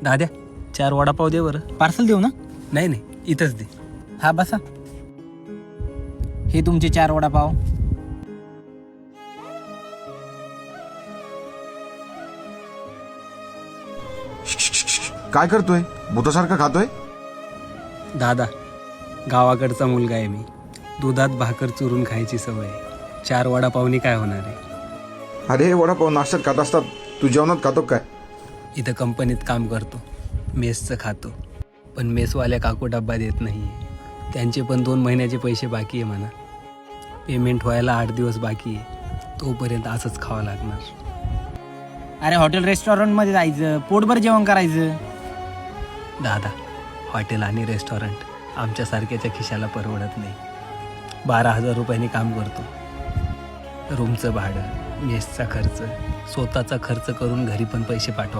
दाद्या 4 वडापाव दे बरं. पार्सल देऊ ना? नाही नाही, इथंच दे. हा बसा. हे तुमचे 4 वडापाव. काय करतोय? भूतासारखं खातोय? दादा, गावाकडचा मुलगा आहे मी. दुधात भाकर चुरून खायची सवय आहे. 4 वडापावनी काय होणार आहे? अरे वडापाव नाश्त्यात खात असतात, तू जेवणात खातो काय? इथं कंपनीत काम करतो, मेसचं खातो. पण मेसवाल्या काकू डब्बा देत नाही आहे. त्यांचे पण 2 महिन्याचे पैसे बाकी आहे म्हणा. पेमेंट व्हायला 8 दिवस बाकी आहे. तोपर्यंत असंच खावं लागणार. अरे हॉटेल रेस्टॉरंटमध्ये जायचं, पोटभर जेवण करायचं. दादा, हॉटेल आणि रेस्टॉरंट आमच्यासारख्याच्या खिशाला परवडत नाही. 12,000 रुपयांनी काम करतो. रूमचं भाडं, मेसचा खर्च, स्वतःचा खर्च करून घरी पण पैसे पाठवा.